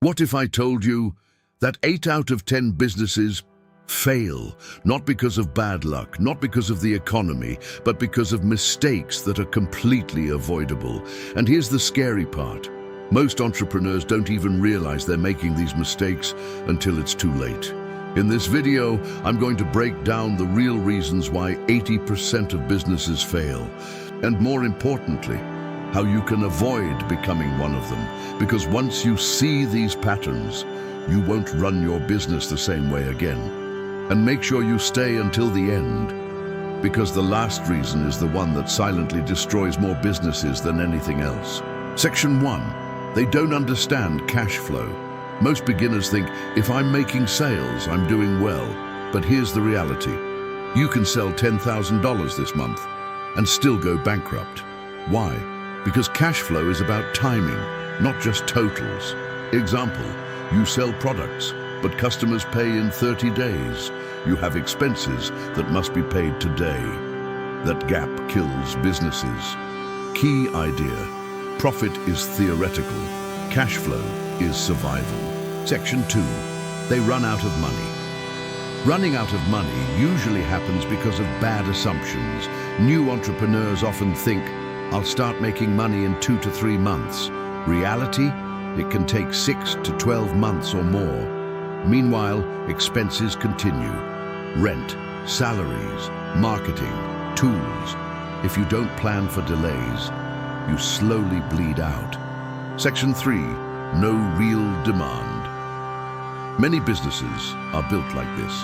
What if I told you that 8 out of 10 businesses fail, not because of bad luck, not because of the economy, but because of mistakes that are completely avoidable? And here's the scary part. Most entrepreneurs don't even realize they're making these mistakes until it's too late. In this video, I'm going to break down the real reasons why 80% of businesses fail, and more importantly, how you can avoid becoming one of them. Because once you see these patterns, you won't run your business the same way again. And make sure you stay until the end, because the last reason is the one that silently destroys more businesses than anything else. Section 1. They don't understand cash flow. Most beginners think, if I'm making sales, I'm doing well. But here's the reality. You can sell $10,000 this month and still go bankrupt. Why? Because cash flow is about timing, not just totals. Example, you sell products, but customers pay in 30 days. You have expenses that must be paid today. That gap kills businesses. Key idea: profit is theoretical, cash flow is survival. Section 2. They run out of money. Running out of money usually happens because of bad assumptions. New entrepreneurs often think, I'll start making money in 2 to 3 months. Reality? It can take 6 to 12 months or more. Meanwhile, expenses continue. Rent, salaries, marketing, tools. If you don't plan for delays, you slowly bleed out. Section 3. No real demand. Many businesses are built like this.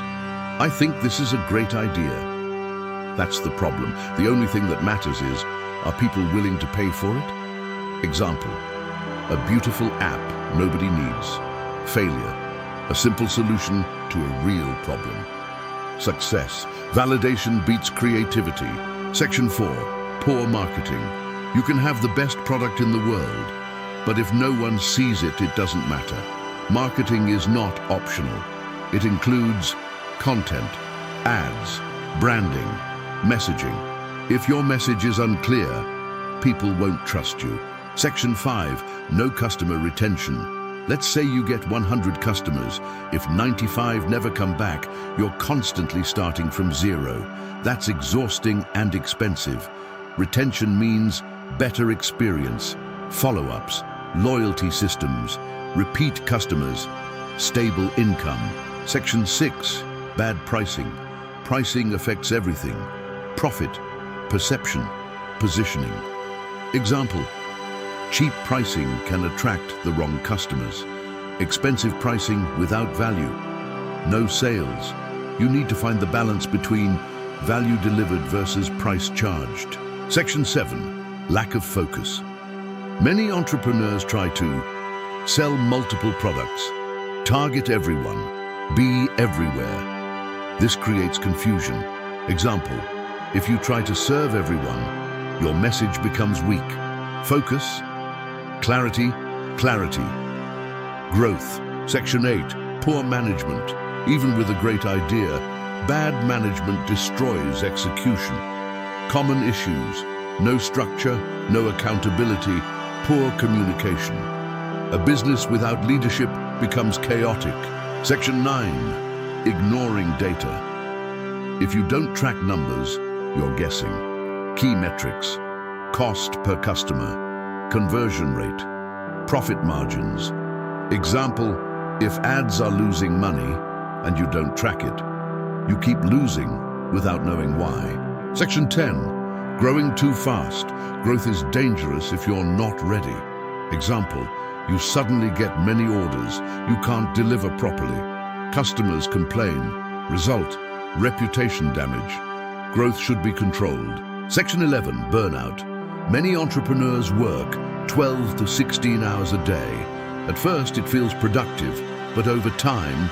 I think this is a great idea. That's the problem. The only thing that matters is, are people willing to pay for it? Example, a beautiful app nobody needs. Failure, a simple solution to a real problem. Success, validation beats creativity. Section 4, poor marketing. You can have the best product in the world, but if no one sees it, it doesn't matter. Marketing is not optional. It includes content, ads, branding, messaging. If your message is unclear, people won't trust you. Section 5, no customer retention. Let's say you get 100 customers. If 95 never come back, you're constantly starting from zero. That's exhausting and expensive. Retention means better experience, follow-ups, loyalty systems, repeat customers, stable income. Section 6, bad pricing. Pricing affects everything. Profit, perception, positioning. Example, cheap pricing can attract the wrong customers. Expensive pricing without value. No sales. You need to find the balance between value delivered versus price charged. Section 7, lack of focus. Many entrepreneurs try to sell multiple products, target everyone, be everywhere. This creates confusion. Example, if you try to serve everyone, your message becomes weak. Focus, clarity, clarity. Growth. Section 8, poor management. Even with a great idea, bad management destroys execution. Common issues: no structure, no accountability, poor communication. A business without leadership becomes chaotic. Section 9, ignoring data. If you don't track numbers, you're guessing. Key metrics: cost per customer, conversion rate, profit margins. Example, if ads are losing money and you don't track it, you keep losing without knowing why. Section 10, growing too fast. Growth is dangerous if you're not ready. Example, you suddenly get many orders, you can't deliver properly. Customers complain. Result, reputation damage. Growth should be controlled. Section 11, burnout. Many entrepreneurs work 12 to 16 hours a day. At first, it feels productive, but over time,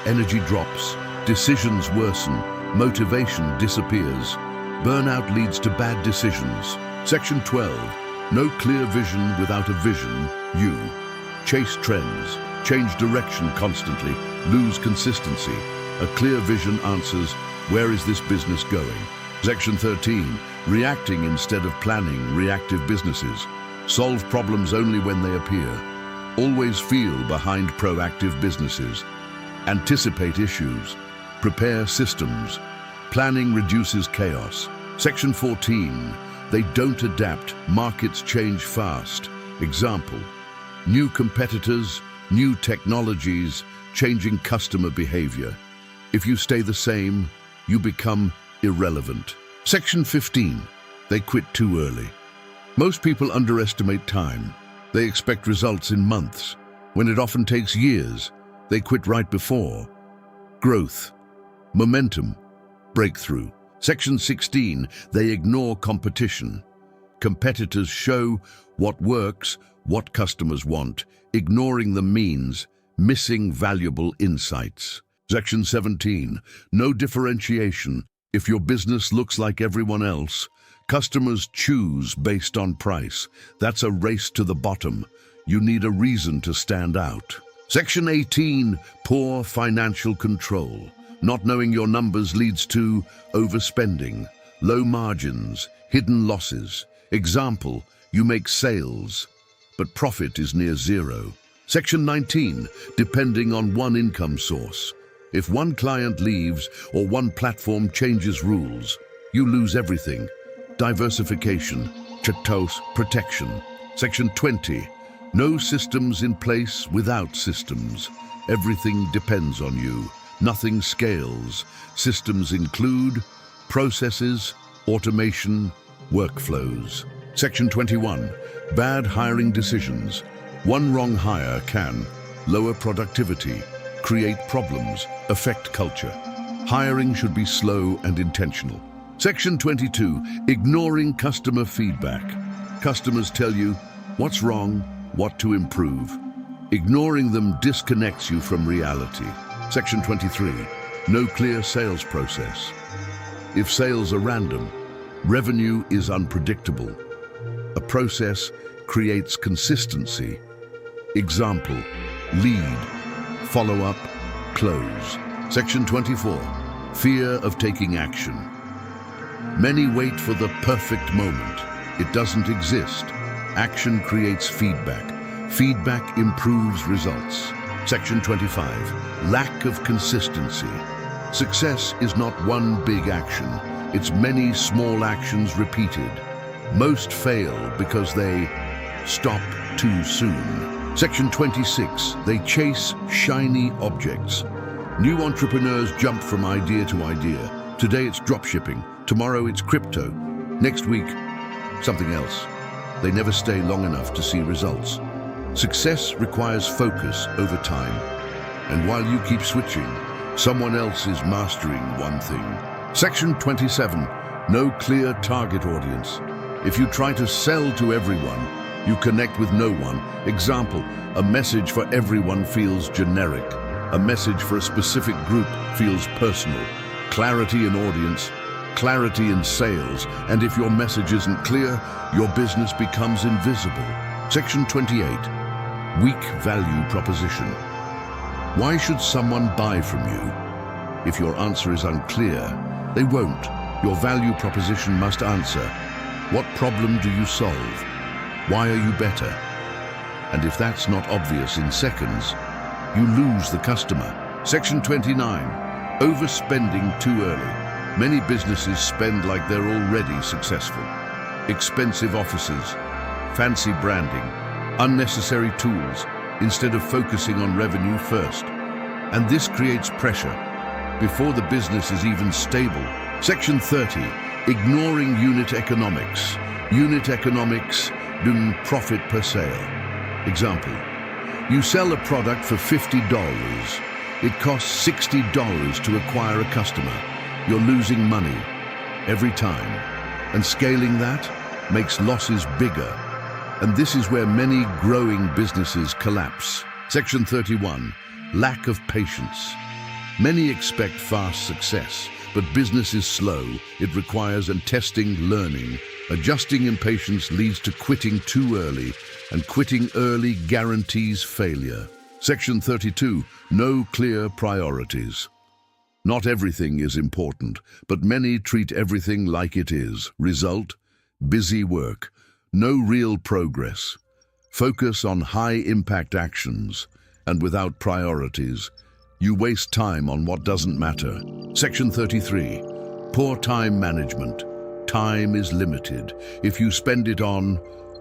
energy drops, decisions worsen, motivation disappears. Burnout leads to bad decisions. Section 12, no clear vision without a vision. You chase trends, change direction constantly, lose consistency. A clear vision answers, where is this business going? Section 13, reacting instead of planning. Reactive businesses solve problems only when they appear. Always feel behind proactive businesses. Anticipate issues. Prepare systems. Planning reduces chaos. Section 14. They don't adapt. Markets change fast. Example: new competitors, new technologies, changing customer behavior. If you stay the same, you become irrelevant. Section 15. They quit too early. Most people underestimate time. They expect results in months, when it often takes years. They quit right before. Growth, momentum, breakthrough. Section 16. They ignore competition. Competitors show what works, what customers want. Ignoring them means missing valuable insights. Section 17. No differentiation. If your business looks like everyone else, customers choose based on price. That's a race to the bottom. You need a reason to stand out. Section 18. Poor financial control. Not knowing your numbers leads to overspending, low margins, hidden losses. Example: you make sales, but profit is near zero. Section 19. Depending on one income source. If one client leaves or one platform changes rules, you lose everything. Diversification, chatos, protection. Section 20. No systems in place without systems. Everything depends on you. Nothing scales. Systems include processes, automation, workflows. Section 21. Bad hiring decisions. One wrong hire can lower productivity, create problems, affect culture. Hiring should be slow and intentional. Section 22. Ignoring customer feedback. Customers tell you what's wrong, what to improve. Ignoring them disconnects you from reality. Section 23. No clear sales process. If sales are random, revenue is unpredictable. A process creates consistency. Example: lead, follow up, close. Section 24. Fear of taking action. Many wait for the perfect moment. It doesn't exist. Action creates feedback. Feedback improves results. Section 25. Lack of consistency. Success is not one big action. It's many small actions repeated. Most fail because they stop too soon. Section 26. They chase shiny objects. New entrepreneurs jump from idea to idea. Today it's dropshipping. Tomorrow it's crypto. Next week, something else. They never stay long enough to see results. Success requires focus over time. And while you keep switching, someone else is mastering one thing. Section 27. No clear target audience. If you try to sell to everyone, you connect with no one. Example: a message for everyone feels generic. A message for a specific group feels personal. Clarity in audience, clarity in sales, and if your message isn't clear, your business becomes invisible. Section 28. Weak value proposition. Why should someone buy from you? If your answer is unclear, they won't. Your value proposition must answer: what problem do you solve? Why are you better? And if that's not obvious in seconds, you lose the customer. Section 29. Overspending too early. Many businesses spend like they're already successful. Expensive offices, fancy branding, unnecessary tools, instead of focusing on revenue first. And this creates pressure before the business is even stable. Section 30. Ignoring unit economics. Unit economics do profit per sale. Example: you sell a product for $50. It costs $60 to acquire a customer. You're losing money every time. And scaling that makes losses bigger. And this is where many growing businesses collapse. Section 31. Lack of patience. Many expect fast success, but business is slow. It requires testing, learning. Adjusting impatience leads to quitting too early, and quitting early guarantees failure. Section 32. No clear priorities. Not everything is important, but many treat everything like it is. Result: busy work, no real progress. Focus on high-impact actions, and without priorities, you waste time on what doesn't matter. Section 33. Poor time management. Time is limited. If you spend it on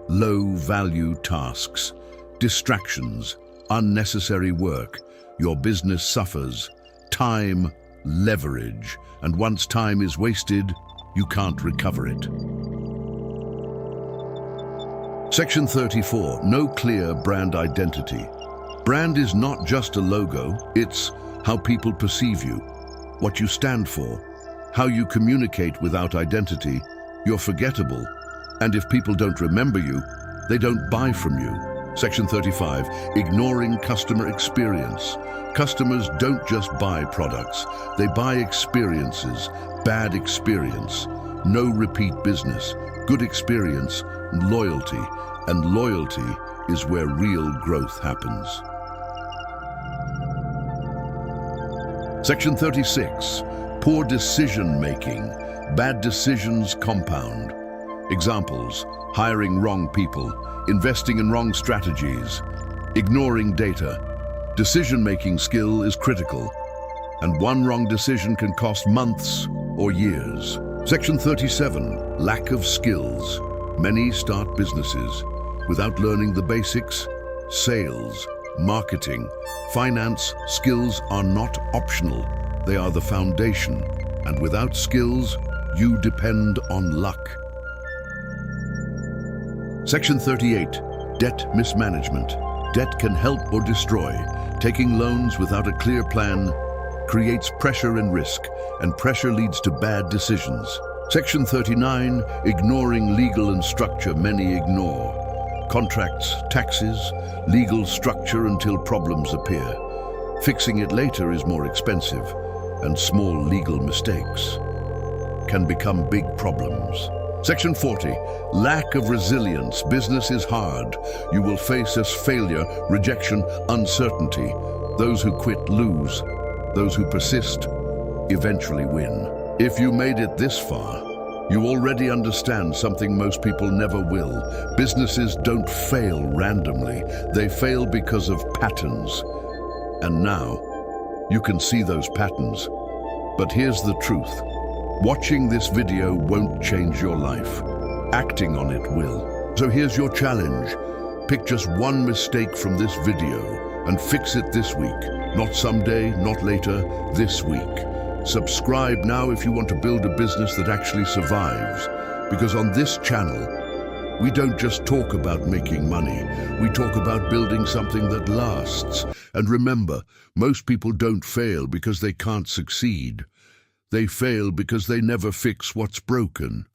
low-value tasks, distractions, unnecessary work, your business suffers. Time leverage, and once time is wasted, you can't recover it. Section 34. No clear brand identity. Brand is not just a logo, it's how people perceive you, what you stand for, how you communicate. Without identity, you're forgettable. And if people don't remember you, they don't buy from you. Section 35. Ignoring customer experience. Customers don't just buy products, they buy experiences. Bad experience, no repeat business. Good experience, loyalty. And loyalty is where real growth happens. Section 36. Poor decision-making. Bad decisions compound. Examples: hiring wrong people, investing in wrong strategies, ignoring data. Decision-making skill is critical, and one wrong decision can cost months or years. Section 37. Lack of skills. Many start businesses without learning the basics. Sales, marketing, finance skills are not optional. They are the foundation, and without skills, you depend on luck. Section 38. Debt mismanagement. Debt can help or destroy. Taking loans without a clear plan creates pressure and risk, and pressure leads to bad decisions. Section 39. Ignoring legal and structure. Many ignore contracts, taxes, legal structure until problems appear. Fixing it later is more expensive, and small legal mistakes can become big problems. Section 40. Lack of resilience. Business is hard. You will face failure, rejection, uncertainty. Those who quit lose. Those who persist eventually win. If you made it this far, you already understand something most people never will. Businesses don't fail randomly. They fail because of patterns. And now, you can see those patterns. But here's the truth. Watching this video won't change your life. Acting on it will. So here's your challenge. Pick just one mistake from this video and fix it this week. Not someday, not later, this week. Subscribe now if you want to build a business that actually survives. Because on this channel, we don't just talk about making money. We talk about building something that lasts. And remember, most people don't fail because they can't succeed. They fail because they never fix what's broken.